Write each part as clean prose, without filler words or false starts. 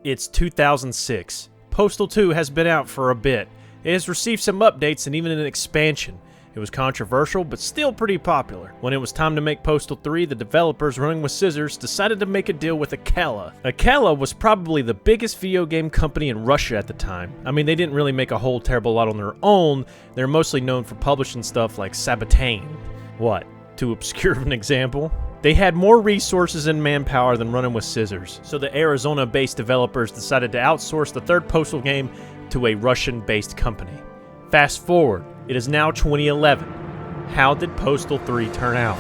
It's 2006. Postal 2 has been out for a bit. It has received some updates and even an expansion. It was controversial, but still pretty popular. When it was time to make Postal 3, the developers, running with scissors, decided to make a deal with Nausicaä. Nausicaä was probably the biggest video game company in Russia at the time. I mean, they didn't really make a whole terrible lot on their own. They're mostly known for publishing stuff like Sabotage. What? Too obscure of an example? They had more resources and manpower than running with scissors, so the Arizona-based developers decided to outsource the third Postal game to a Russian-based company. Fast forward, it is now 2011. How did Postal 3 turn out?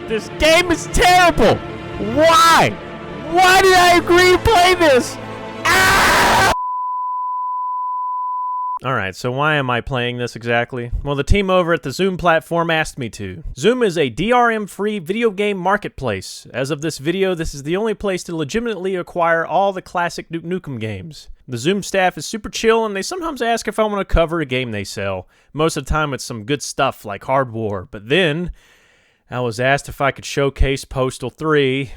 This game is terrible! Why? Why did I agree to play this? Ah! Alright, so why am I playing this exactly? Well, the team over at the Zoom platform asked me to. Zoom is a DRM-free video game marketplace. As of this video, this is the only place to legitimately acquire all the classic Duke Nukem games. The Zoom staff is super chill, and they sometimes ask if I want to cover a game they sell. Most of the time, it's some good stuff like Hard War, but then I was asked if I could showcase Postal 3.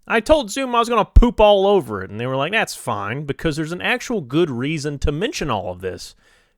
I told Zoom I was going to poop all over it, and they were like, that's fine, because there's an actual good reason to mention all of this.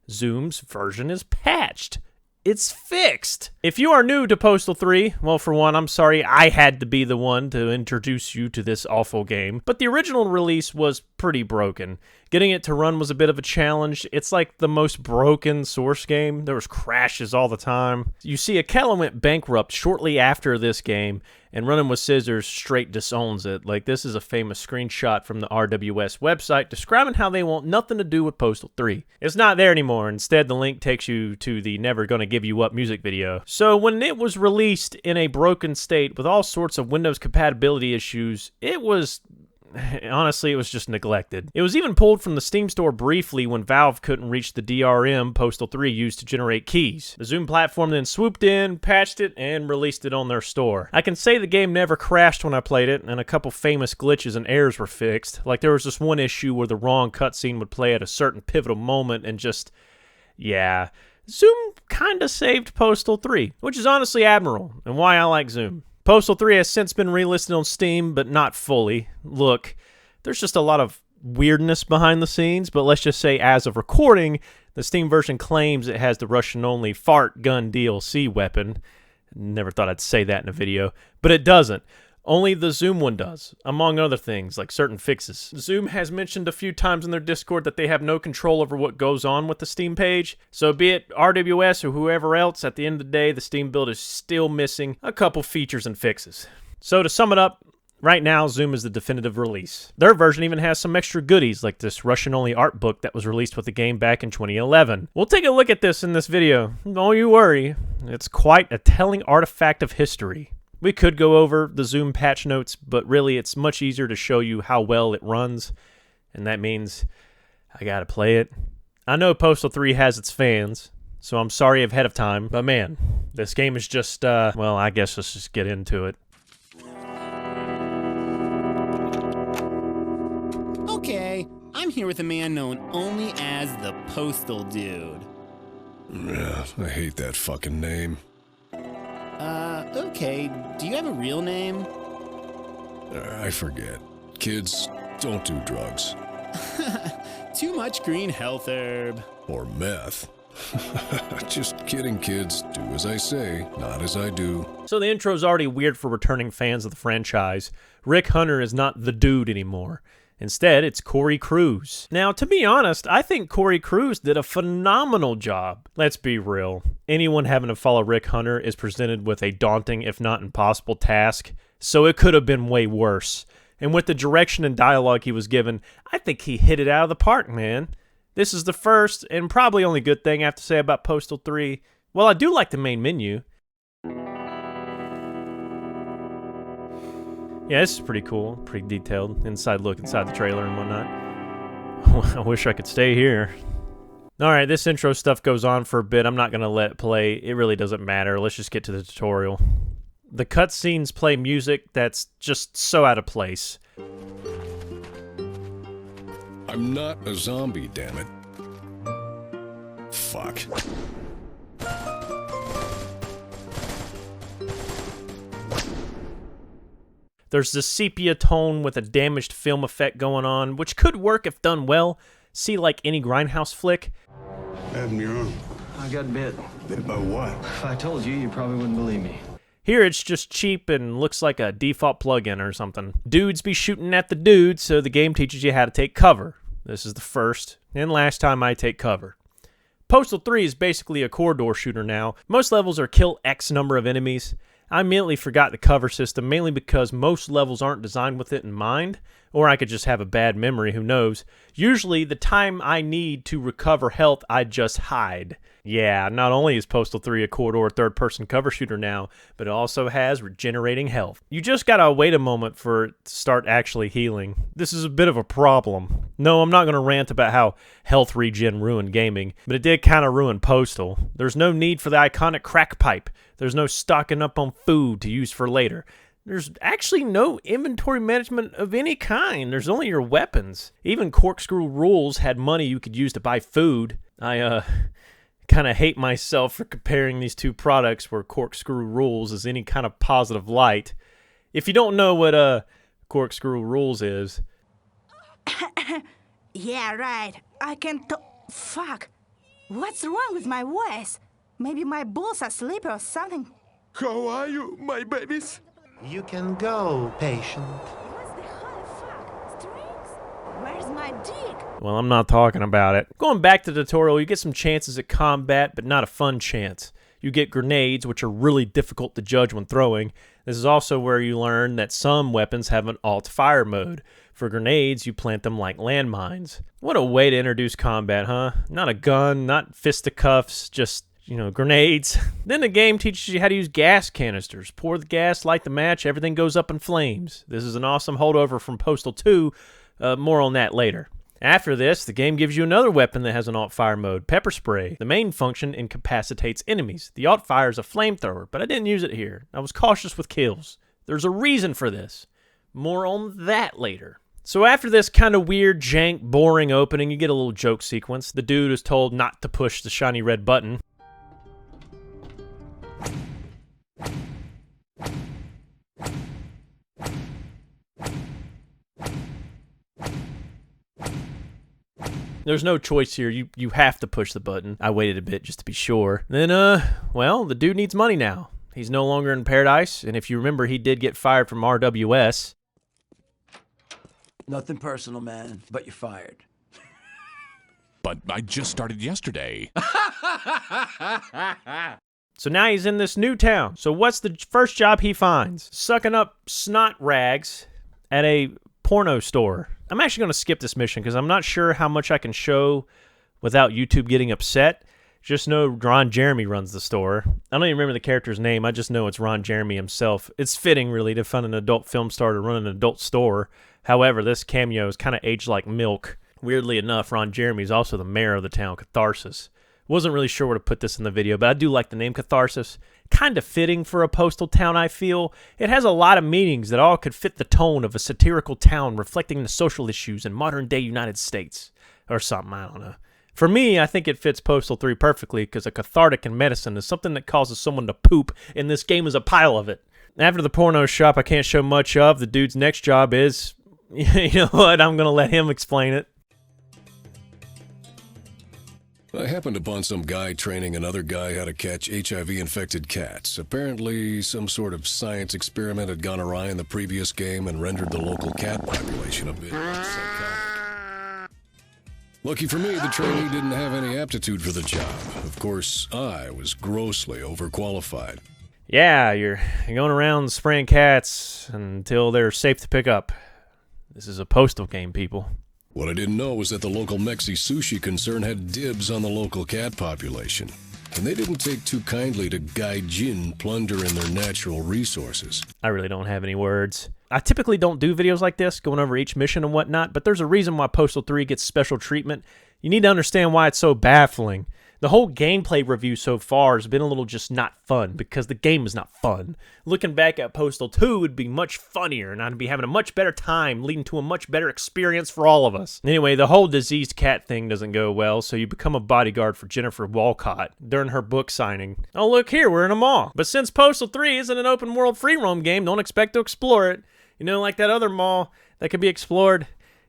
Zoom's version is patched. It's fixed. If you are new to Postal 3, well, for one, I'm sorry I had to be the one to introduce you to this awful game, but the original release was pretty broken. Getting it to run was a bit of a challenge. It's like the most broken Source game. There was crashes all the time. You see, Nausicaä went bankrupt shortly after this game, and running with scissors straight disowns it. Like, this is a famous screenshot from the RWS website describing how they want nothing to do with Postal 3. It's not there anymore. Instead, the link takes you to the Never Gonna Give You Up music video. So when it was released in a broken state with all sorts of Windows compatibility issues, it was... honestly, it was just neglected. It was even pulled from the Steam store briefly when Valve couldn't reach the DRM Postal 3 used to generate keys. The Zoom platform then swooped in, patched it, and released it on their store. I can say the game never crashed when I played it, and a couple famous glitches and errors were fixed. Like, there was this one issue where the wrong cutscene would play at a certain pivotal moment, and just... yeah. Zoom kinda saved Postal 3, which is honestly admirable, and why I like Zoom. Postal 3 has since been relisted on Steam, but not fully. Look, there's just a lot of weirdness behind the scenes, but let's just say as of recording, the Steam version claims it has the Russian-only fart gun DLC weapon. Never thought I'd say that in a video, but it doesn't. Only the Zoom one does, among other things, like certain fixes. Zoom has mentioned a few times in their Discord that they have no control over what goes on with the Steam page, so be it RWS or whoever else, at the end of the day, the Steam build is still missing a couple features and fixes. So to sum it up, right now, Zoom is the definitive release. Their version even has some extra goodies, like this Russian-only art book that was released with the game back in 2011. We'll take a look at this in this video. Don't you worry, it's quite a telling artifact of history. We could go over the Zoom patch notes, but really it's much easier to show you how well it runs, and that means I gotta play it. I know Postal 3 has its fans, so I'm sorry ahead of time, but man, this game is just, well, I guess let's just get into it. Okay, I'm here with a man known only as the Postal Dude. Yeah, I hate that fucking name. Okay, do you have a real name? I forget. Kids, don't do drugs. Too much green health herb. Or meth. Just kidding, kids. Do as I say, not as I do. So the intro's already weird for returning fans of the franchise. Rick Hunter is not the dude anymore. Instead, it's Corey Cruz. Now, to be honest, I think Corey Cruz did a phenomenal job. Let's be real. Anyone having to follow Rick Hunter is presented with a daunting, if not impossible, task, so it could have been way worse. And with the direction and dialogue he was given, I think he hit it out of the park, man. This is the first, and probably only good thing I have to say about Postal 3. Well, I do like the main menu. Yeah, this is pretty cool, pretty detailed. Inside look inside the trailer and whatnot. I wish I could stay here. Alright, this intro stuff goes on for a bit. I'm not going to let it play. It really doesn't matter. Let's just get to the tutorial. The cutscenes play music that's just so out of place. I'm not a zombie, damn it. Fuck. There's this sepia tone with a damaged film effect going on, which could work if done well. See like any Grindhouse flick. What happened to your arm? I got bit. Bit by what? If I told you, you probably wouldn't believe me. Here it's just cheap and looks like a default plugin or something. Dudes be shooting at the dudes, so the game teaches you how to take cover. This is the first and last time I take cover. Postal 3 is basically a corridor shooter now. Most levels are kill X number of enemies. I immediately forgot the cover system, mainly because most levels aren't designed with it in mind, or I could just have a bad memory, who knows. Usually, the time I need to recover health, I just hide. Yeah, not only is Postal 3 a corridor third-person cover shooter now, but it also has regenerating health. You just gotta wait a moment for it to start actually healing. This is a bit of a problem. No, I'm not gonna rant about how health regen ruined gaming, but it did kinda ruin Postal. There's no need for the iconic crack pipe. There's no stocking up on food to use for later. There's actually no inventory management of any kind. There's only your weapons. Even Corkscrew Rules had money you could use to buy food. I, kind of hate myself for comparing these two products where Corkscrew Rules is any kind of positive light. If you don't know what, Corkscrew Rules is... Yeah, right. I can't fuck. What's wrong with my voice? Maybe my balls are sleepy or something. How are you, my babies? You can go, patient. What's the holy fuck? Strings? Where's my dick? Well, I'm not talking about it. Going back to the tutorial, you get some chances at combat, but not a fun chance. You get grenades, which are really difficult to judge when throwing. This is also where you learn that some weapons have an alt-fire mode. For grenades, you plant them like landmines. What a way to introduce combat, huh? Not a gun, not fisticuffs, just... grenades. Then the game teaches you how to use gas canisters. Pour the gas, light the match, everything goes up in flames. This is an awesome holdover from Postal 2. More on that later. After this, the game gives you another weapon that has an alt-fire mode, pepper spray. The main function incapacitates enemies. The alt-fire is a flamethrower, but I didn't use it here. I was cautious with kills. There's a reason for this. More on that later. So after this kind of weird, jank, boring opening, you get a little joke sequence. The dude is told not to push the shiny red button. There's no choice here. You have to push the button. I waited a bit just to be sure. Then, well, the dude needs money now. He's no longer in Paradise, and if you remember, he did get fired from RWS. Nothing personal, man, but you're fired. But I just started yesterday. So now he's in this new town. So what's the first job he finds? Sucking up snot rags at a porno store. I'm actually going to skip this mission because I'm not sure how much I can show without YouTube getting upset. Just know Ron Jeremy runs the store. I don't even remember the character's name. I just know it's Ron Jeremy himself. It's fitting, really, to fund an adult film star to run an adult store. However, this cameo is kind of aged like milk. Weirdly enough, Ron Jeremy is also the mayor of the town, Catharsis. Wasn't really sure where to put this in the video, but I do like the name Catharsis. Kind of fitting for a postal town, I feel. It has a lot of meanings that all could fit the tone of a satirical town reflecting the social issues in modern-day United States. Or something, I don't know. For me, I think it fits Postal 3 perfectly because a cathartic in medicine is something that causes someone to poop, and this game is a pile of it. After the porno shop I can't show much of, the dude's next job is... You know what? I'm going to let him explain it. I happened upon some guy training another guy how to catch HIV-infected cats. Apparently, some sort of science experiment had gone awry in the previous game and rendered the local cat population a bit psychotic. Lucky for me, the trainee didn't have any aptitude for the job. Of course, I was grossly overqualified. Yeah, you're going around spraying cats until they're safe to pick up. This is a postal game, people. What I didn't know was that the local Mexi sushi concern had dibs on the local cat population. And they didn't take too kindly to gaijin plundering their natural resources. I really don't have any words. I typically don't do videos like this, going over each mission and whatnot, but there's a reason why Postal 3 gets special treatment. You need to understand why it's so baffling. The whole gameplay review so far has been a little just not fun, because the game is not fun. Looking back at Postal 2 would be much funnier, and I'd be having a much better time, leading to a much better experience for all of us. Anyway, the whole diseased cat thing doesn't go well, so you become a bodyguard for Jennifer Walcott during her book signing. Oh, look here, we're in a mall. But since Postal 3 isn't an open world free roam game, don't expect to explore it. You know, like that other mall that can be explored.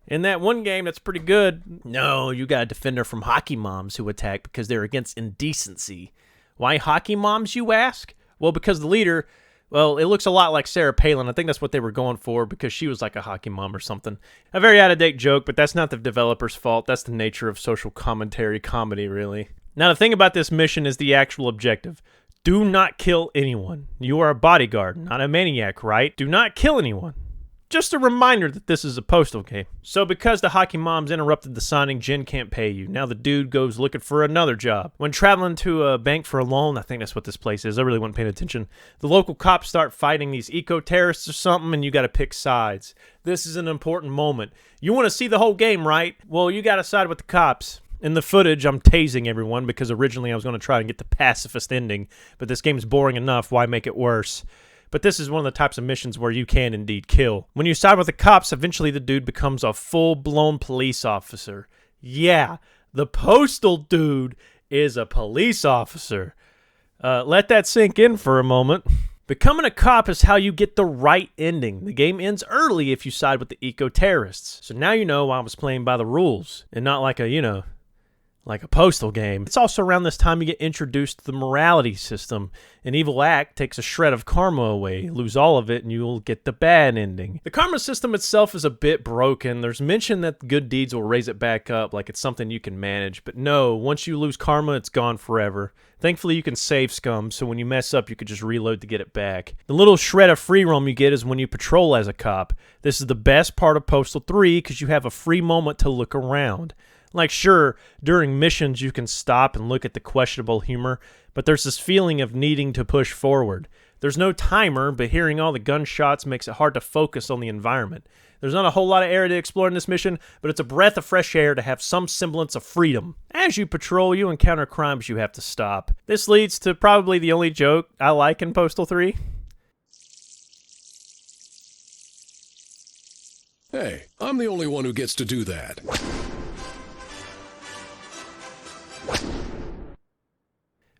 In that one game that's pretty good, no, you got to defend her from hockey moms who attack because they're against indecency. Why hockey moms, you ask? Well, because the leader, well, it looks a lot like Sarah Palin. I think that's what they were going for because she was like a hockey mom or something. A very out-of-date joke, but that's not the developer's fault. That's the nature of social commentary comedy, really. Now, the thing about this mission is the actual objective. Do not kill anyone. You are a bodyguard, not a maniac, right? Do not kill anyone. Just a reminder that this is a Postal game. So because the hockey moms interrupted the signing, Jen can't pay you. Now the dude goes looking for another job. When traveling to a bank for a loan, I think that's what this place is, I really wasn't paying attention, the local cops start fighting these eco-terrorists or something, and you gotta pick sides. This is an important moment. You wanna see the whole game, right? Well, you gotta side with the cops. In the footage, I'm tasing everyone because originally I was gonna try and get the pacifist ending, but this game's boring enough, why make it worse? But this is one of the types of missions where you can indeed kill. When you side with the cops, eventually the dude becomes a full-blown police officer. Yeah, the Postal dude is a police officer. Let that sink in for a moment. Becoming a cop is how you get the right ending. The game ends early if you side with the eco-terrorists. So now you know I was playing by the rules and not like a, like a Postal game. It's also around this time you get introduced to the morality system. An evil act takes a shred of karma away. You lose all of it and you'll get the bad ending. The karma system itself is a bit broken. There's mention that good deeds will raise it back up, like it's something you can manage. But no, once you lose karma, it's gone forever. Thankfully, you can save scum, so when you mess up, you could just reload to get it back. The little shred of free roam you get is when you patrol as a cop. This is the best part of Postal 3 because you have a free moment to look around. Like, sure, during missions you can stop and look at the questionable humor, but there's this feeling of needing to push forward. There's no timer, but hearing all the gunshots makes it hard to focus on the environment. There's not a whole lot of area to explore in this mission, but it's a breath of fresh air to have some semblance of freedom. As you patrol, you encounter crimes you have to stop. This leads to probably the only joke I like in Postal 3. Hey, I'm the only one who gets to do that.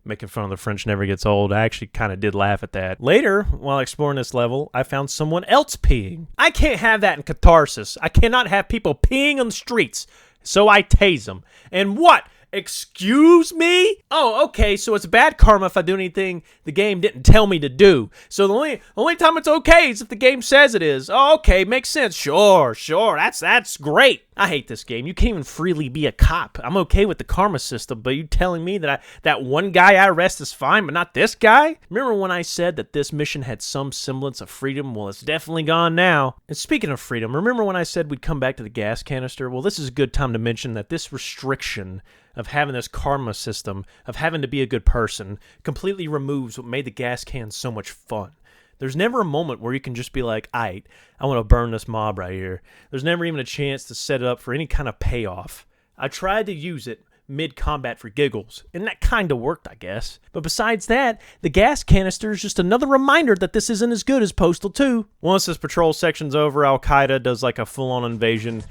Making fun of the French never gets old. I actually kind of did laugh at that. Later, while exploring this level, I found someone else peeing. I can't have that in Catharsis. I cannot have people peeing on the streets, so I tase them. And what? Excuse me? Oh, okay, so it's bad karma if I do anything the game didn't tell me to do. So the only time it's okay is if the game says it is. Oh, okay, makes sense. Sure, that's great. I hate this game. You can't even freely be a cop. I'm okay with the karma system, but you telling me that that one guy I arrest is fine, but not this guy? Remember when I said that this mission had some semblance of freedom? Well, it's definitely gone now. And speaking of freedom, remember when I said we'd come back to the gas canister? Well, this is a good time to mention that this restriction of having this karma system, of having to be a good person, completely removes what made the gas can so much fun. There's never a moment where you can just be like, aight, I want to burn this mob right here. There's never even a chance to set it up for any kind of payoff. I tried to use it mid-combat for giggles, and that kind of worked, I guess. But besides that, the gas canister is just another reminder that this isn't as good as Postal 2. Once this patrol section's over, Al-Qaeda does like a full-on invasion.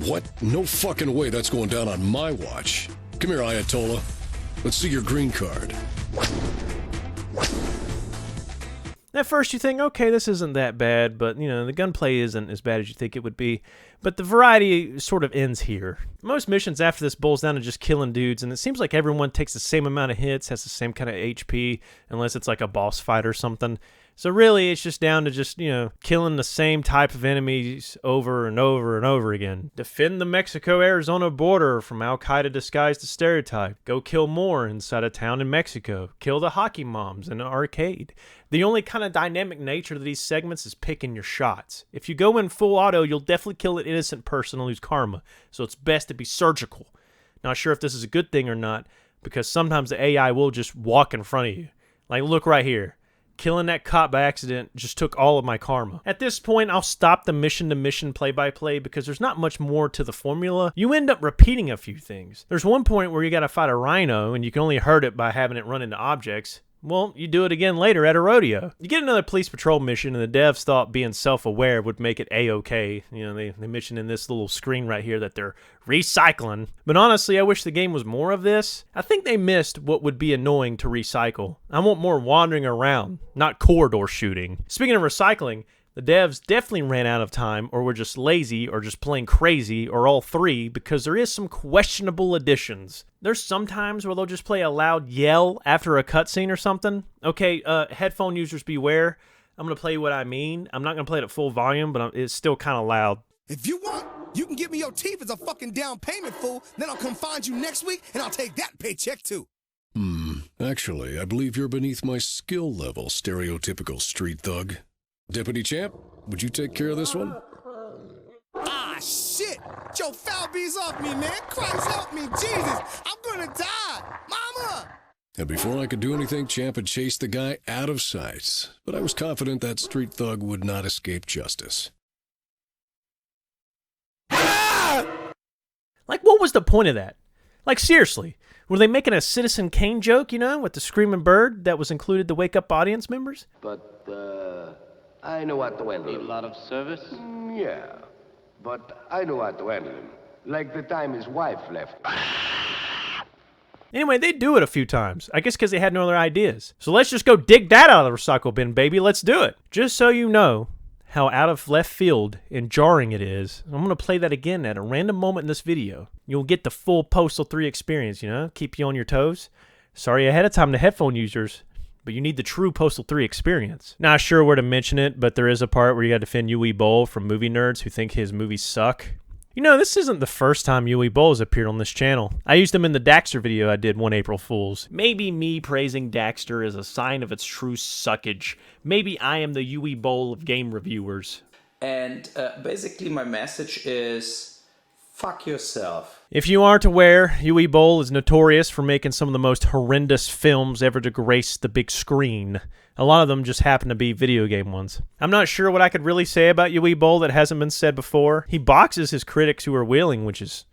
What? No fucking way that's going down on my watch. Come here, Ayatollah. Let's see your green card. At first you think, okay, this isn't that bad, but, the gunplay isn't as bad as you think it would be. But the variety sort of ends here. Most missions after this boils down to just killing dudes, and it seems like everyone takes the same amount of hits, has the same kind of HP, unless it's like a boss fight or something. So really, it's just down to just, killing the same type of enemies over and over and over again. Defend the Mexico-Arizona border from Al-Qaeda disguised as stereotype. Go kill more inside a town in Mexico. Kill the hockey moms in an arcade. The only kind of dynamic nature to these segments is picking your shots. If you go in full auto, you'll definitely kill an innocent person and lose karma, so it's best to be surgical. Not sure if this is a good thing or not, because sometimes the AI will just walk in front of you. Like, look right here. Killing that cop by accident just took all of my karma. At this point, I'll stop the mission-to-mission play-by-play because there's not much more to the formula. You end up repeating a few things. There's one point where you gotta fight a rhino and you can only hurt it by having it run into objects. Well, you do it again later at a rodeo. You get another police patrol mission, and the devs thought being self-aware would make it A-okay. You know, they mentioned in this little screen right here that they're recycling. But honestly, I wish the game was more of this. I think they missed what would be annoying to recycle. I want more wandering around, not corridor shooting. Speaking of recycling, the devs definitely ran out of time, or were just lazy, or just plain crazy, or all three, because there is some questionable additions. There's some times where they'll just play a loud yell after a cutscene or something. Okay, headphone users beware. I'm going to play what I mean. I'm not going to play it at full volume, but it's still kind of loud. If you want, you can give me your teeth as a fucking down payment, fool. Then I'll come find you next week, and I'll take that paycheck, too. Actually, I believe you're beneath my skill level, stereotypical street thug. Deputy Champ, would you take care of this one? Ah, shit! Joe, foul bees off me, man. Christ help me, Jesus! I'm gonna die! Mama! And before I could do anything, Champ had chased the guy out of sight. But I was confident that street thug would not escape justice. Like, what was the point of that? Like, seriously, were they making a Citizen Kane joke, you know, with the screaming bird that was included to wake up audience members? But, I know what to handle. A lot of service? Yeah, but I know what to handle him. Like the time his wife left. Anyway, they do it a few times. I guess because they had no other ideas. So let's just go dig that out of the recycle bin, baby. Let's do it. Just so you know how out of left field and jarring it is, I'm going to play that again at a random moment in this video. You'll get the full Postal 3 experience, you know? Keep you on your toes. Sorry ahead of time to headphone users, but you need the true Postal 3 experience. Not sure where to mention it, but there is a part where you got to defend Yui Bowl from movie nerds who think his movies suck. You know, this isn't the first time Yui Bowl has appeared on this channel. I used him in the Daxter video I did one April Fool's. Maybe me praising Daxter is a sign of its true suckage. Maybe I am the Yui Bowl of game reviewers. And basically my message is, fuck yourself. If you aren't aware, Yui Bowl is notorious for making some of the most horrendous films ever to grace the big screen. A lot of them just happen to be video game ones. I'm not sure what I could really say about Yui Bowl that hasn't been said before. He boxes his critics who are wheeling, which is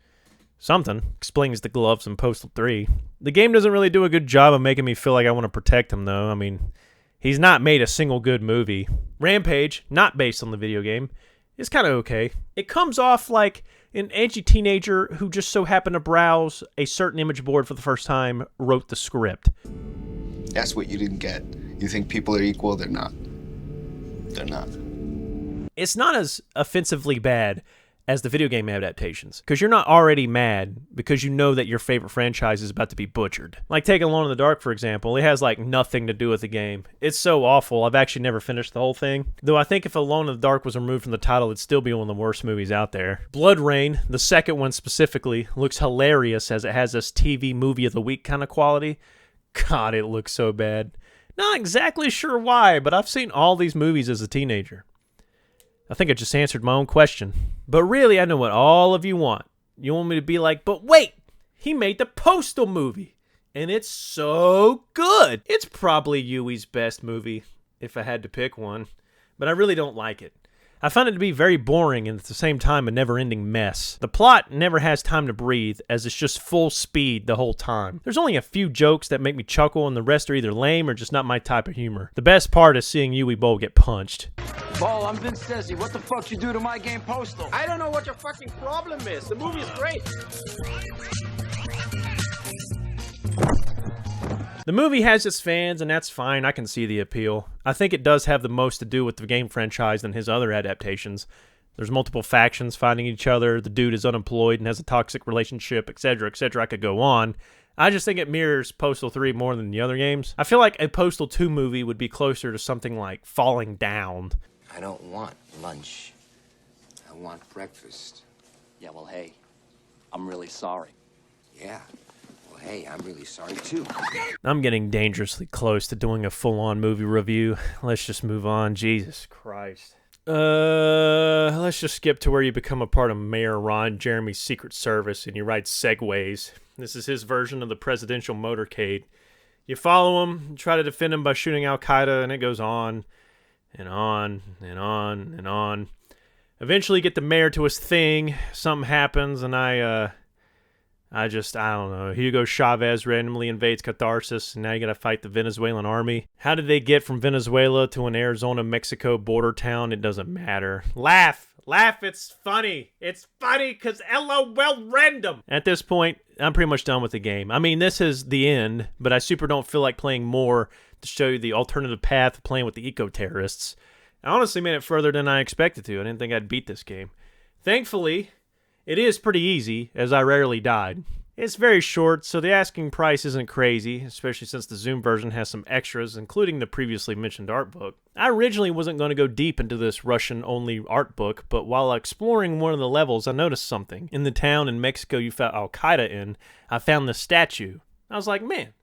something. Explains the gloves in Postal 3. The game doesn't really do a good job of making me feel like I want to protect him, though. I mean, he's not made a single good movie. Rampage, not based on the video game, is kind of okay. It comes off like an edgy teenager who just so happened to browse a certain image board for the first time wrote the script. That's what you didn't get. You think people are equal? They're not. They're not. It's not as offensively bad as the video game adaptations, because you're not already mad because you know that your favorite franchise is about to be butchered. Like, take Alone in the Dark, for example. It has, like, nothing to do with the game. It's so awful, I've actually never finished the whole thing. Though I think if Alone in the Dark was removed from the title, it'd still be one of the worst movies out there. Bloodrayne, the second one specifically, looks hilarious as it has this TV movie of the week kind of quality. God, it looks so bad. Not exactly sure why, but I've seen all these movies as a teenager. I think I just answered my own question. But really, I know what all of you want. You want me to be like, but wait, he made the Postal movie, and it's so good. It's probably Yui's best movie, if I had to pick one, but I really don't like it. I found it to be very boring and at the same time a never-ending mess. The plot never has time to breathe, as it's just full speed the whole time. There's only a few jokes that make me chuckle, and the rest are either lame or just not my type of humor. The best part is seeing Yui Bowl get punched. Paul, I'm Vince Stesi. What the fuck you do to my game Postal? I don't know what your fucking problem is. The movie is great. The movie has its fans, and that's fine. I can see the appeal. I think it does have the most to do with the game franchise than his other adaptations. There's multiple factions fighting each other, the dude is unemployed and has a toxic relationship, etc., etc. I could go on. I just think it mirrors Postal 3 more than the other games. I feel like a Postal 2 movie would be closer to something like Falling Down. I don't want lunch. I want breakfast. Yeah, well, hey, I'm really sorry. Yeah. Well, hey, I'm really sorry, too. I'm getting dangerously close to doing a full-on movie review. Let's just move on. Jesus Christ. Let's just skip to where you become a part of Mayor Ron Jeremy's Secret Service and you ride segways. This is his version of the presidential motorcade. You follow him, try to defend him by shooting Al-Qaeda, and it goes on and on and on and on. Eventually you get the mayor to his thing, something happens, and I don't know. Hugo Chavez randomly invades Catharsis, and now you gotta fight the Venezuelan army. How did they get from Venezuela to an Arizona-Mexico border town? It doesn't matter. Laugh! Laugh, it's funny! It's funny, because LOL random! At this point, I'm pretty much done with the game. I mean, this is the end, but I super don't feel like playing more to show you the alternative path of playing with the eco-terrorists. I honestly made it further than I expected to. I didn't think I'd beat this game. Thankfully, it is pretty easy, as I rarely died. It's very short, so the asking price isn't crazy, especially since the Zoom version has some extras, including the previously mentioned art book. I originally wasn't going to go deep into this Russian-only art book, but while exploring one of the levels, I noticed something. In the town in Mexico you found Al-Qaeda in, I found this statue. I was like, man,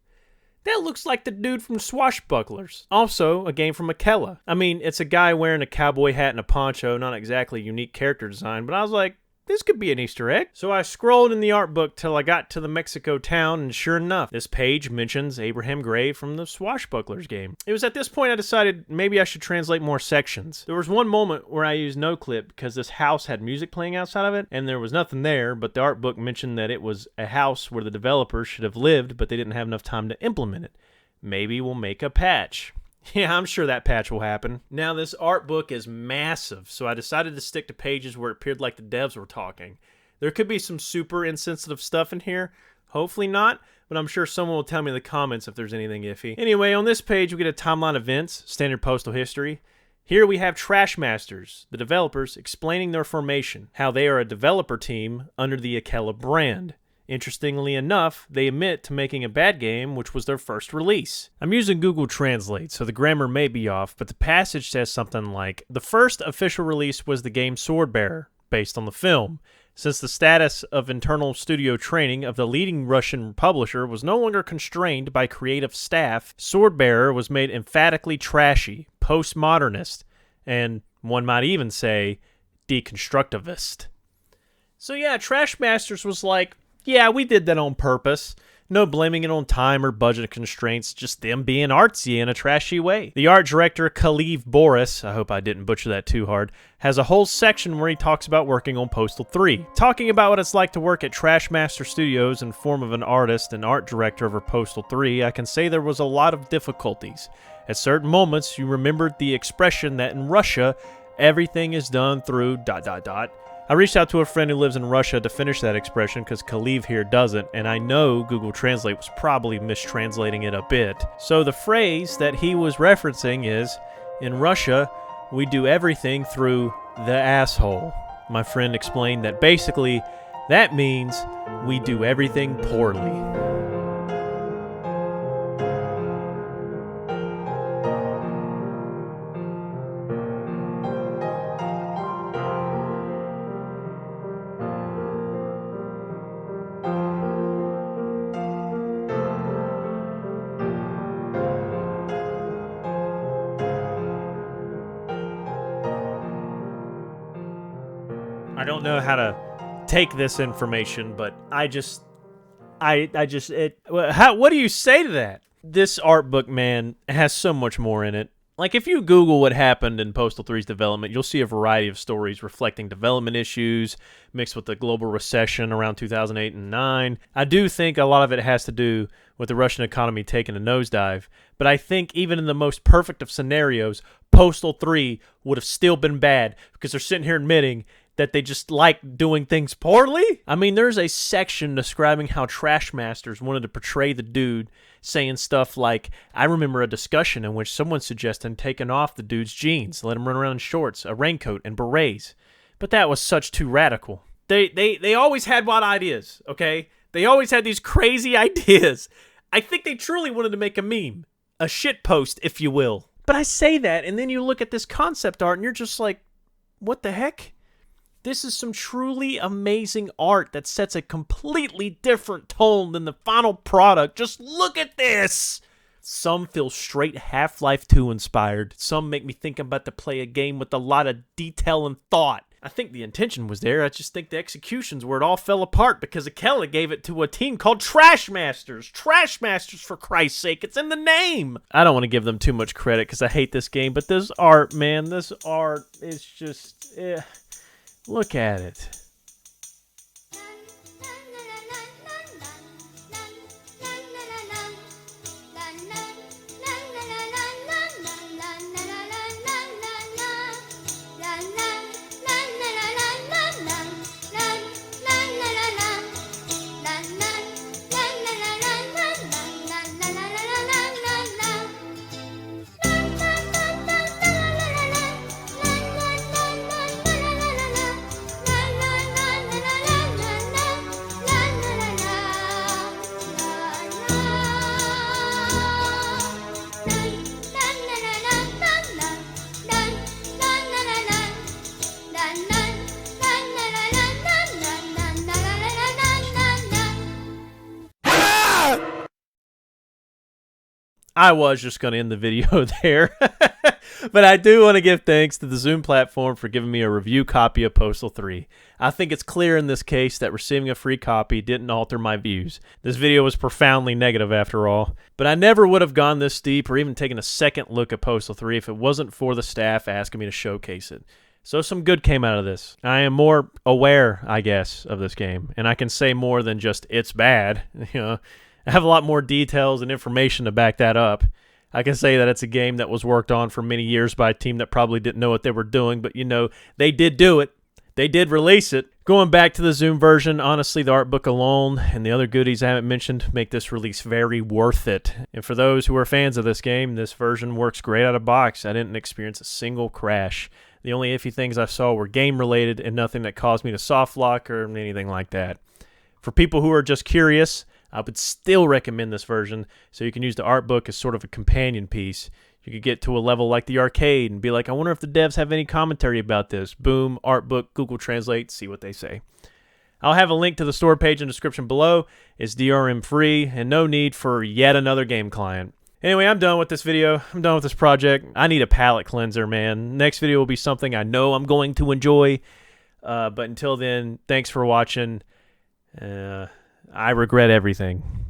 that looks like the dude from Swashbucklers. Also, a game from Akela. I mean, it's a guy wearing a cowboy hat and a poncho, not exactly unique character design, but I was like, this could be an Easter egg. So I scrolled in the art book till I got to the Mexico town, and sure enough, this page mentions Abraham Gray from the Swashbucklers game. It was at this point I decided maybe I should translate more sections. There was one moment where I used no clip because this house had music playing outside of it, and there was nothing there, but the art book mentioned that it was a house where the developers should have lived, but they didn't have enough time to implement it. Maybe we'll make a patch. Yeah, I'm sure that patch will happen. Now, this art book is massive, so I decided to stick to pages where it appeared like the devs were talking. There could be some super insensitive stuff in here. Hopefully not, but I'm sure someone will tell me in the comments if there's anything iffy. Anyway, on this page, we get a timeline of events, standard Postal history. Here we have Trash Masters, the developers, explaining their formation, how they are a developer team under the Akela brand. Interestingly enough, they admit to making a bad game, which was their first release. I'm using Google Translate, so the grammar may be off, but the passage says something like, the first official release was the game Swordbearer, based on the film. Since the status of internal studio training of the leading Russian publisher was no longer constrained by creative staff, Swordbearer was made emphatically trashy, postmodernist, and one might even say, deconstructivist. So yeah, Trash Masters was like, yeah, we did that on purpose. No blaming it on time or budget constraints, just them being artsy in a trashy way. The art director, Kaliv Boris, I hope I didn't butcher that too hard, has a whole section where he talks about working on Postal 3. Talking about what it's like to work at Trash Master Studios in form of an artist and art director over Postal 3, I can say there was a lot of difficulties. At certain moments, you remembered the expression that in Russia, everything is done through ... I reached out to a friend who lives in Russia to finish that expression because Kaliv here doesn't, and I know Google Translate was probably mistranslating it a bit. So the phrase that he was referencing is, in Russia, we do everything through the asshole. My friend explained that basically, that means we do everything poorly. I don't know how to take this information, but what do you say to that? This art book, man, has so much more in it. Like, if you Google what happened in Postal 3's development, you'll see a variety of stories reflecting development issues mixed with the global recession around 2008 and 9. I do think a lot of it has to do with the Russian economy taking a nosedive, but I think even in the most perfect of scenarios, Postal 3 would have still been bad because they're sitting here admitting that they just like doing things poorly? I mean, there's a section describing how Trash Masters wanted to portray the dude saying stuff like, I remember a discussion in which someone suggested taking off the dude's jeans, let him run around in shorts, a raincoat, and berets. But that was such too radical. They always had wild ideas, okay? They always had these crazy ideas. I think they truly wanted to make a meme. A shitpost, if you will. But I say that, and then you look at this concept art, and you're just like, what the heck? This is some truly amazing art that sets a completely different tone than the final product. Just look at this! Some feel straight Half-Life 2 inspired. Some make me think I'm about to play a game with a lot of detail and thought. I think the intention was there. I just think the execution's where it all fell apart because Akela gave it to a team called Trash Masters. Trash Masters, for Christ's sake. It's in the name. I don't want to give them too much credit because I hate this game, but this art, man, this art is just... Look at it. I was just going to end the video there, but I do want to give thanks to the Zoom platform for giving me a review copy of Postal 3. I think it's clear in this case that receiving a free copy didn't alter my views. This video was profoundly negative after all, but I never would have gone this deep or even taken a second look at Postal 3 if it wasn't for the staff asking me to showcase it. So some good came out of this. I am more aware, I guess, of this game, and I can say more than just it's bad, you know. I have a lot more details and information to back that up. I can say that it's a game that was worked on for many years by a team that probably didn't know what they were doing, but you know, they did do it. They did release it. Going back to the Zoom version, honestly, the art book alone and the other goodies I haven't mentioned make this release very worth it. And for those who are fans of this game, this version works great out of box. I didn't experience a single crash. The only iffy things I saw were game-related and nothing that caused me to soft lock or anything like that. For people who are just curious, I would still recommend this version, so you can use the art book as sort of a companion piece. You could get to a level like the arcade and be like, I wonder if the devs have any commentary about this. Boom, art book, Google Translate, see what they say. I'll have a link to the store page in the description below. It's DRM free and no need for yet another game client. Anyway, I'm done with this video. I'm done with this project. I need a palate cleanser, man. Next video will be something I know I'm going to enjoy. But until then, thanks for watching. I regret everything.